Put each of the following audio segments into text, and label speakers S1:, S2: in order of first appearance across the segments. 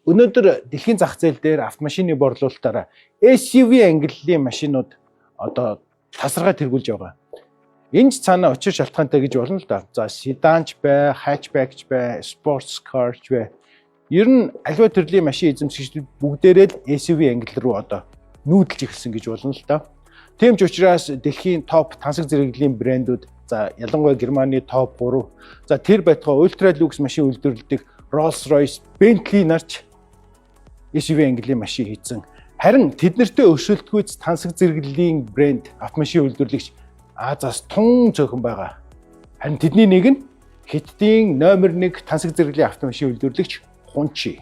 S1: өнөөдөр дэлхийн зах зээл дээр автомашины борлуулалтаараа SUV ангиллын машинууд одоо тасархай тэргүүлж байгаа. Энэ ч цаана учир шалтгаантай гэж болно л да. За седанч бай, хэтчбэкч бай, спортс карч бай. Ер нь аливаа төрлийн машин эзэмшигчдүүд бүгдээрээ л SUV ангил руу одоо нүүдэлж эхэлсэн гэж болно л да. Тийм ч учраас дэлхийн топ тансаг зэрэглэлийн брэндүүд за ялангуяа Германы топ 3 за тэр байтугай ультра люкс машин үйлдвэрлэдэг Rolls-Royce, Bentley нарч SUV ангиллын машин хийсэн. Харин тэднэртэй өршөлтгүйц тансаг зэрэглэлийн брэнд автомашин үйлдвэрлэгч Азаас тун цөөхөн байгаа. Харин тэдний нэг нь Хятадын номер 1 тансаг зэрэглэлийн автомашин үйлдвэрлэгч Хунчи.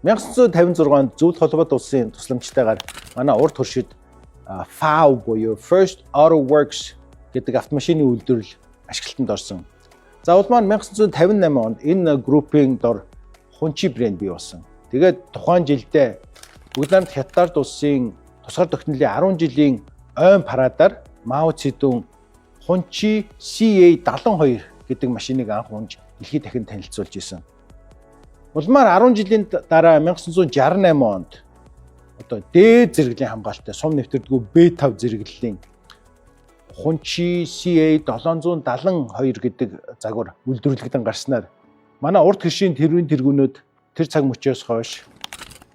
S1: 1956 онд Зөвлөлт холбоот улсын тусламжтайгаар манай урд хөршид FAW буюу First Auto Works гэдэг автомашины үйлдвэрлэл ашиглалтанд орсон. За улмаар 1958 онд энэ группийн дор Хунчи брэнд бий болсон. Тэгээд тухайн жилдээ бүгд найрамд Хятад улсын тусгаар тогтнолын 10 жилийн ойн парадаар Мао Цзэдун Хунчи CA72 гэдэг машиныг анх унж дэлхийд дахин танилцуулж исэн. Улмаар 10 жилийн дараа 1968 онд одоо дээд зэрэглэлийн хамгаалалттай сум нэвтрдэггүй B5 зэрэглэлийн Хунчи CA772 гэдэг загвар үйлдвэрлэгдэн гарснаар манай урд хөршийн тэрүүн тэргүүнүүд тэр цаг мөчөөс хойш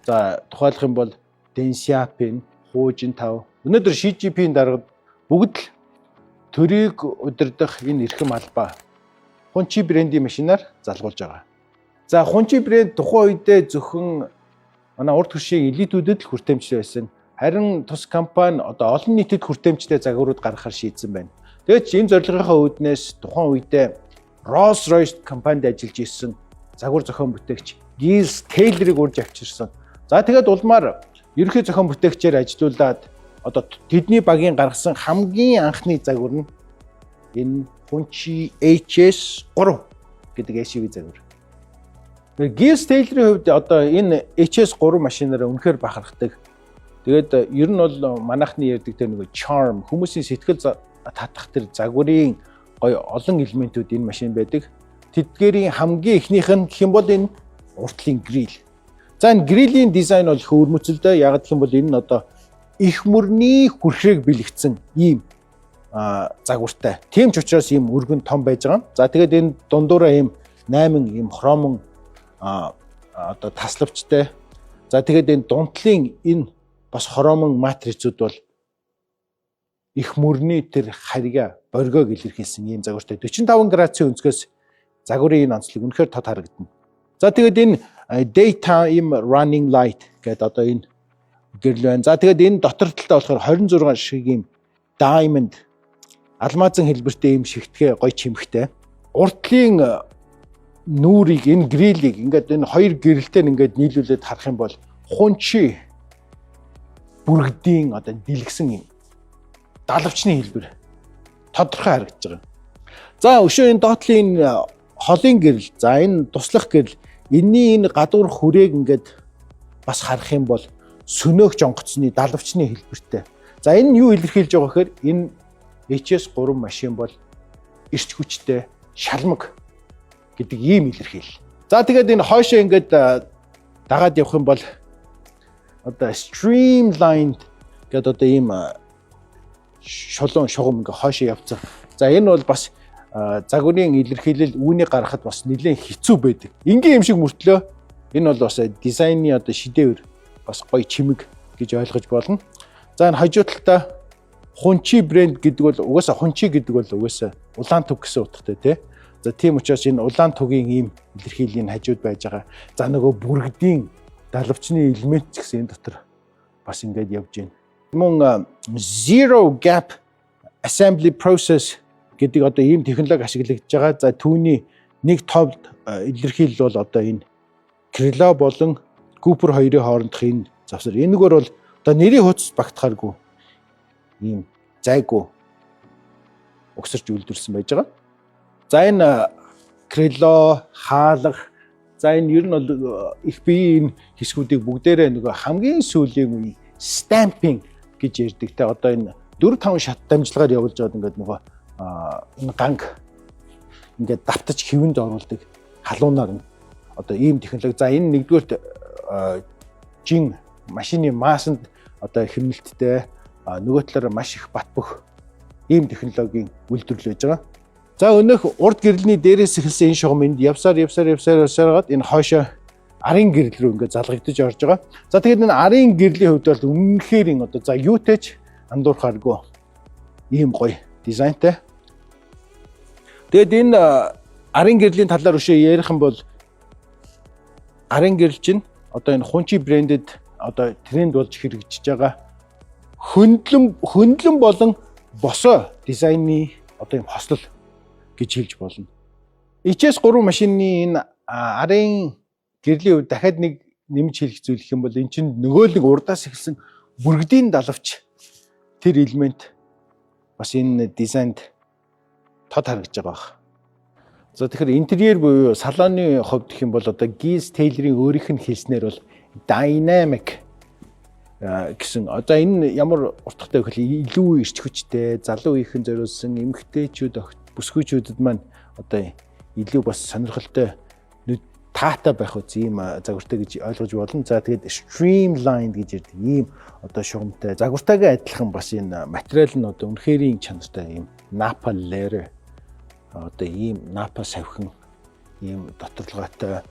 S1: за тухайлах юм бол Дэн Сяопин, Ху Жинтао өнөөдөр Ши Жинпиний дарга бүгд л төрийг удирдах энэ эрхэм албаа Хунчи брендийн машинаар залгуулж байгаа. За Хунчи брэнд тухайн үедээ зөвхөн манай урд хөршийн элитүүдэд л хүртээмжтэй байсан. Харин тус компани одоо олон нийтэд хүртээмжтэй загварууд гаргахаар шийдсэн байна. Тэгээд ч энэ зорилгынхаа үүднээс тухайн үедээ Rolls-Royce компанид ажиллаж ирсэн загвар зохион бүтээгч Giles Taylor-ыг урьж авчирсан. За тэгээд улмаар ерөнхий зохион бүтээгчээр ажиллаулаад одоо тэдний багийн гаргасан хамгийн анхны загвар нь энэ Hунчи HS3 гэдэг SUV загвар. Giles Taylor-ийн хувьд одоо энэ HS3 машинаараа үнэхээр бахархдаг. Тэгээд ер нь бол манайхны ярьдаг тэр нэг charm хүмүүсийн сэтгэл татах тэр загварын гоё олон элементүүд энэ машин байдаг. Тэдгээрийн хамгийн ихнийх нь гэх юм бол энэ уртлын грил. За энэ грилийн дизайн бол хөвөрмөцөлдөө яг гэх юм бол энэ нь одоо их мөрний хүрхрээг бэлэгдсэн ийм загвартай. Тийм ч учраас ийм өргөн том байж байгаа. За тэгээд энэ дундуураа ийм 8 ийм хромон одоо тасалвчтай. За тэгээд энэ дунтлын энэ бас хромон матрицууд бол их мөрний тэр харьяа боргойг илэрхийлсэн ийм загвартай 45 градусын өнцгөөс загварын энэ онцлог үнэхээр тод харагдана. За тэгээд энэ daytime running light гэдэг одоо энэ гэрэл байна. За тэгээд энэ дотор талдаа болохоор 26 шиг ийм diamond алмазын хэлбэртэй ийм шигтгэ гоё чимхтэй. Уртлын нүрийг энэ грилийг ингээд энэ хоёр гэрэлтэй ингээд нийлүүлээд харах юм бол Хунчи бүргэдийн одоо дэлгэсэн юм далавчны хэлбэр тодорхой харагдаж байгаа. За өшөө энэ доотлын холын гэрэл, за энэ туслах гэрэл, энэний энэ гадуур хүрээг ингээд бас харах юм бол сөнөөх жонгоцны далавчны хэлбэртэй. За энэ нь юу илэрхийлж байгаа гэхээр энэ HS3 машин бол эрч хүчтэй шалмаг гэдэг ийм илэрхийл. За тэгээд энэ хойшоо ингээд дагаад явах юм бол одоо streamlined гэдэг одоо ийм шулуун шугам ингээ хойшоо явцсан. За энэ бол бас загварын илэрхийлэл үүнийг гаргахад бас нэлээд хэцүү байдаг. Ингийн юм шиг мөртлөө энэ бол бас дизайны одоо шидэвэр бас гоё чимэг гэж ойлгож болно. За энэ хажуу талдаа Хунчи брэнд гэдэг бол угаасаа Хунчи гэдэг бол угаасаа улаан төв гэсэн утгатай тий. За тийм учраас энэ улаан төгийн ийм илэрхийллийн хажууд байж байгаа. За нөгөө бүргэдийн далавчны элемент ч гэсэн энэ дотор бас ингээд явж байна. Мөн zero gap assembly process гэдэг одоо ийм технологи ашиглагдж байгаа. За түүний нэг товд илэрхийлэл бол одоо энэ крило болон Cooper хоёрын хоорондох энэ завсар. Энэгээр бол одоо нэрийн хуудас багтахааргүй ийм зайгүй угсарч үйлдвэрлэсэн байж байгаа. За энэ крило, хаалга, за энэ ер нь бол их биеийн хэсгүүдийг бүгдээрээ нөгөө хамгийн сүүлийн үе stamping гэж ярьдаг. Тэ одоо энэ 4-5 шат дамжлагаар явуулж байгаад ингээд нөгөө энэ ганг ингээд давтаж хэвэнд оруулдаг халуунаар одоо ийм технологи. За энэ нэгдүгээрт жин машины маасанд одоо хэмнэлттэй нөгөө талаараа маш их бат бөх ийм технологийн үйлдвэрлэж байж байгаа. За өнөөх урд гэрэлний дээрээс эхэлсэн энэ шугам энд явсаар гаад энэ хойшоо арын гэрэл рүү ингээд залгагдаж орж байгаа. За тэгээд энэ арын гэрлийн хувьд бол үнэхээр одоо за юутэйч андуурхааргүй ийм гоё дизайнтай. Тэгээд энэ арын гэрлийн талаар өшөө ярих юм бол арын гэрэл чинь одоо энэ Хунчи брендэд одоо тренд болж хэрэгжиж байгаа хөндлөн болон босоо дизайны одоо юм хослол гэж хэлж болно. HS3 машины энэ арын гэрлийн хувьд дахиад нэг нэмж хэлэх зүйл гэх юм бол эн чинь нөгөө нэг урдаас эхэлсэн бүргэдийн далавч тэр элемент бас энэ дизайнд тод харагдаж байгаа баг. За тэгэхээр интерьер буюу салоны хувьд гэх юм бол одоо Gies Taylor-ийн өөрийнх нь хэлснээр бол dynamic гэсэн одоо энэ ямар утгатай вэ гэхэл илүү эрч хүчтэй залуу үеийнхэн зориулсан эмэгтэйчүүд бүсгүйчүүдэд маань одоо илүү бас сонирхолтой таатай байх үгүй ийм загвартай гэж ойлгож болно. За тэгээд streamlined гэж ярддаг ийм одоо шугамтай загвартайгаа адилхан бас энэ материал нь одоо үнэхэрийн чанартай ийм Napa layer одоо ийм Napa савхин ийм доторлоготой.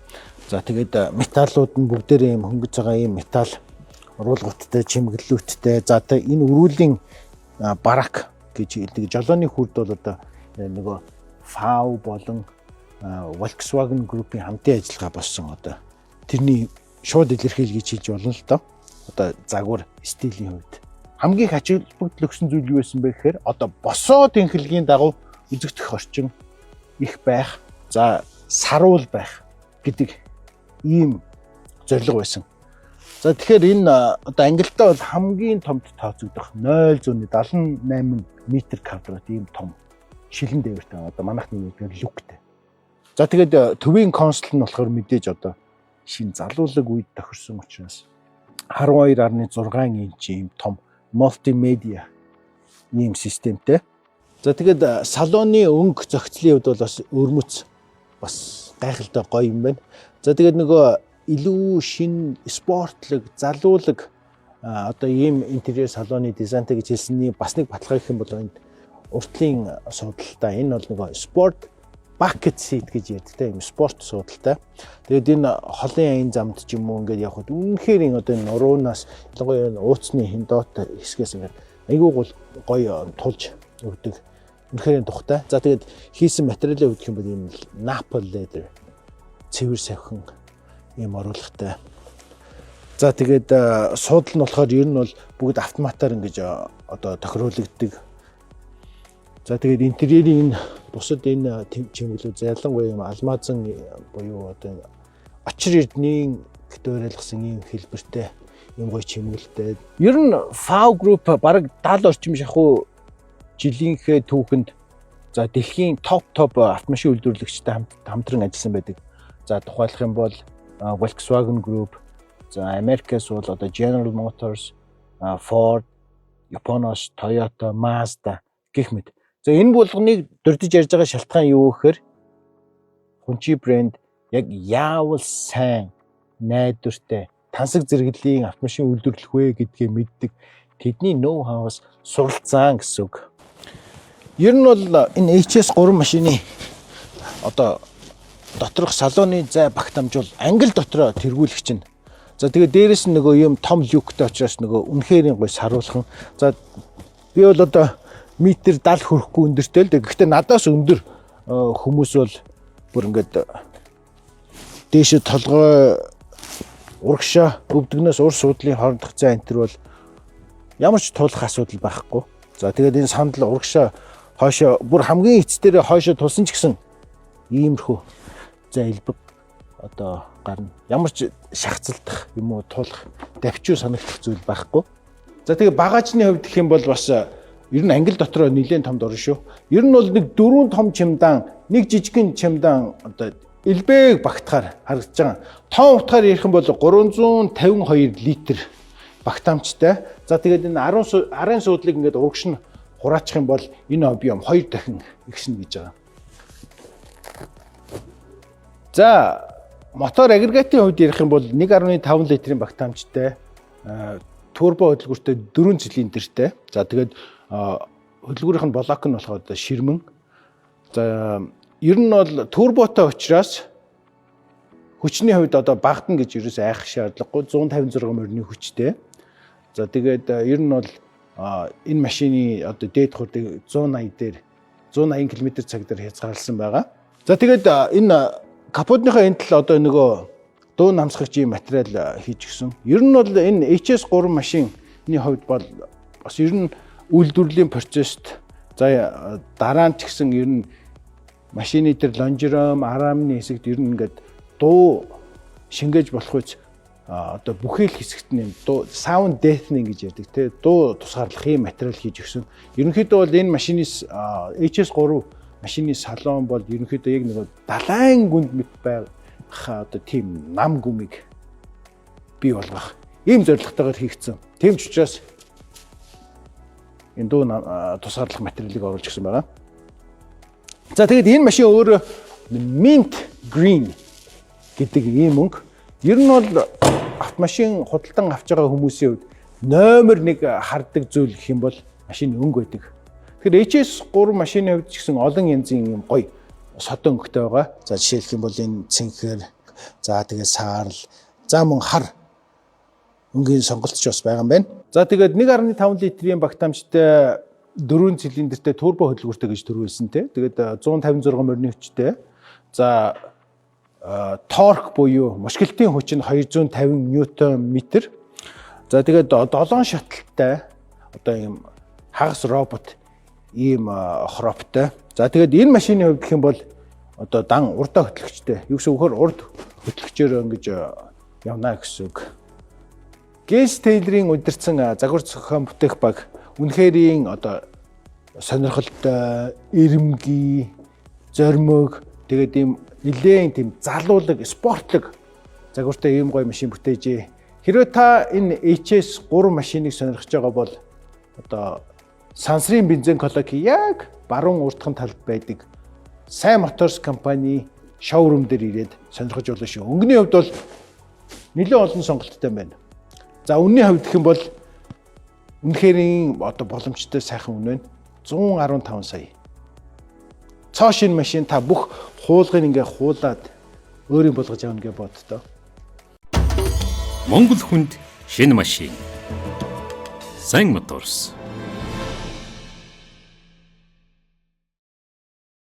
S1: За тэгээд металлууд нь бүгдээрээ ийм хөнгөж байгаа ийм металл уруулгуудтай, чимэглэлүүдтэй. За энэ өрүүлийн барак гэж хэлдэг. Жолооны хүрд бол одоо нөгөө FAW болон Volkswagen Group-ийн хамтын ажиллагаа болсон одоо тэрний шууд илэрхийл гэж хэлж болно л доо. Одоо загвар стилийн хувьд хамгийн их ач холбогдол өгсөн зүйл юу байсан бэ гэхээр одоо босоо тэнхлэгийн дагуу үзэгдэх орчин их байх, за саруул байх гэдэг ийм зорилго байсан. За тэгэхээр энэ одоо ангилалтаа бол хамгийн томд тооцогдох 0.78 м квадрат ийм том шилэн дээвэртэй одоо манайхны нэгдгээр люктэй. За тэгээд төвийн консол нь болохоор мэдээж одоо шин залуулаг үед тохирсон учраас 12.6 инч ийм том мультимедиа ийм системтэй. За тэгээд салоны өнгө зохицлын хувьд бол бас өрмөц бас гайхалтай гоё юм байна. За тэгээд нөгөө илүү шин спортлог, залуулаг одоо ийм интерьер салоны дизайнтай гэж хэлсний бас нэг баталгаа гэх юм бол энэ уртлын суудалтай. Энэ бол нөгөө спорт bucket seat гэж ярьдаг юм спорт суудалтай. Тэгээд энэ холын аян замд ч юм уу ингээд явхад үнэхээр энэ одоо нуруунаас ялангуяа ууцны хиндоот хэсгээс ингээд айгүй гоё тулж өгдөг. Үнэхээр тухтай. За тэгээд хийсэн материалын хувьд гэх юм бол энэ Napa leather цэвэр савхин ийм оруулгатай. За тэгээд суудал нь болохоор ер нь бол бүгд автоматар ингэж одоо тохируулагддаг. За тэгээд интерьерийн бусад энэ чимэглүүд ялангуяа юм алмазан буюу одоо очир эрдний дэврэлгсэн ийм хэлбэртэй ийм гоё чимэглэлтэй. Ер нь FAW Group бараг 70 орчим шахуу жилийнхээ түүхэнд за дэлхийн топ автомашин үйлдвэрлэгчтэй хамтран ажилласан байдаг. За тухайлах юм бол Volkswagen Group, за Америкээс бол одоо General Motors, Ford, Японоос Toyota, Mazda гэх мэт. За энэ булганыг дурдж ярьж байгаа шалтгаан юу гэхээр Хунчи брэнд яг яавал сайн найдвартай тансаг зэрэглэлийн автомашин үйлдвэрлэх вэ гэдгээ мэддэг. Тэдний ноу хаваас суралцсан гэсэн үг. Ер нь бол энэ HS3 машины одоо доторх салоны зай багтамж бол англи дотроо тэргүүлэх чинь. За тэгээд дээрэс нь нөгөө юм том люктэй учраас нөгөө үнэхээр гоё саруулхан. За би бол одоо метр 70 хүрэхгүй өндөртэй л дээ. Гэхдээ надаас өндөр хүмүүс бол бүр ингээд дээшээ толгой урагшаа өвдгнөөс ур суудлын хоорондох зай энтер бол ямар ч тулах асуудал байхгүй. За тэгээд энэ сандал урагшаа хойшоо бүр хамгийн эцдэрээ хойшоо тулсан ч гэсэн иймэрхүү за элбэг одоо гарна. Ямар ч шахацлдах юм уу тулах давчуу санагдах зүйл байхгүй. За тэгээ багажны хувьд гэх юм бол бас ер нь англи дотроо нэлээд томд орно шүү. Ер нь бол нэг 4 том чемодан, нэг жижигхэн чемодан одоо элбэг багтахаар харагдаж байгаа. Том утгаар ярих юм бол 352 литр багтаамжтай. За тэгээд энэ арын суудлыг ингээд урагш нь хураачих юм бол энэ объем 2 дахин ихснэ гэж байгаа. За мотор агрегатын хувьд ярих юм бол 1.5 литрийн багтаамжтай турбо хөдөлгүүртэй 4 цилиндртэй. За тэгээд хөдөлгүүрийнх нь блок нь болохоор ширмэн. За ер нь бол турботой учраас хүчний хувьд одоо багтана гэж ерөөс айх шаардлагагүй 156 морины хүчтэй. За тэгээд ер нь бол энэ машины одоо дээд хурдыг 180 км/цагаар хязгаарласан байгаа. За тэгээд энэ капотныхоо энэ тал одоо нөгөө дуу намсгагчийн материал хийж гисэн. Ер нь бол энэ HS3 машины хувьд бол бас ер нь үйлдвэрлэлийн процесст за дараа нь ч гэсэн ер нь машины дээр лонжером, арамны хэсэгт ер нь ингээд дуу шингээж болох үс одоо бүхэл хэсэгт нь дуу sound deadening гэж ярьдаг те дуу тусгаарлахын материал хийж өгсөн. Ерөнхийдөө бол энэ машинээс HS3 машины салон бол ерөнхийдөө яг нэг далайн гүнд мэт байх одоо тийм нам гүмийг бий болгох ийм зорилготойгоор хийгдсэн. Тийм ч учраас энэ дуу тусгаарлах материалыг оруулж гисэн байгаа. За тэгээд энэ машин өөрөө mint green гэдэг ийм өнгө. Ер нь бол автомашин худалдан авч байгаа хүмүүсийн хувьд номер 1 харддаг зүйл гэх юм бол машины өнгө байдаг. Тэгэхээр HS3 машины хувьд ч гэсэн олон янзын юм гоё содон өнгөтэй байгаа. За жишээлх юм бол энэ цэнхэр, за тэгээд саарл, за мөн хар өнгийн сонголтч бас байгаа юм байна. За тэгээд 1.5 литрийн багтаамжтай 4 цилиндртэй турбо хөдөлгүүртэй гэж төрүүлсэн те. Тэгээд 156 морины хүчтэй. За торк буюу мушкилтын хүч нь 250 ньютон метр. За тэгээд 7 шаталтай одоо ийм хагас робот ийм хроптой. За тэгээд энэ машины хувьд гэх юм бол одоо дан урдаа хөтлөгчтэй. Юу гэсэн үгээр урд хөтлөгчөөр ингэж явна гэсэн үг. Гэс Тейлерийн удирдсан загвар зохион бүтээх баг үнэхэрийн одоо сонирхолтой, эрэмгий, зоримог тэгээд ийм нэлээд тийм залуулаг, спортлог загвартай ийм гоё машин бүтээжээ. Хэрвээ та энэ HS3 машиныг сонирхож байгаа бол одоо сансрын бензин колоки яг баруун урдхан талд байдаг Сайн Motors компани шоурум дээр ирээд сонирхож болно шүү. Өнгөний хувьд бол нэлээд олон сонголттой байна. За үнийн хувьд гэх юм бол үнэхэрийн одоо боломжтой сайхан үн байна. 115 сая. Цоо шинэ машин та бүх хуулгыг ингээ хуулаад өөрийн болгож явна гэж боддоо.
S2: Монгол хүнд шинэ машин. Сайн Motors.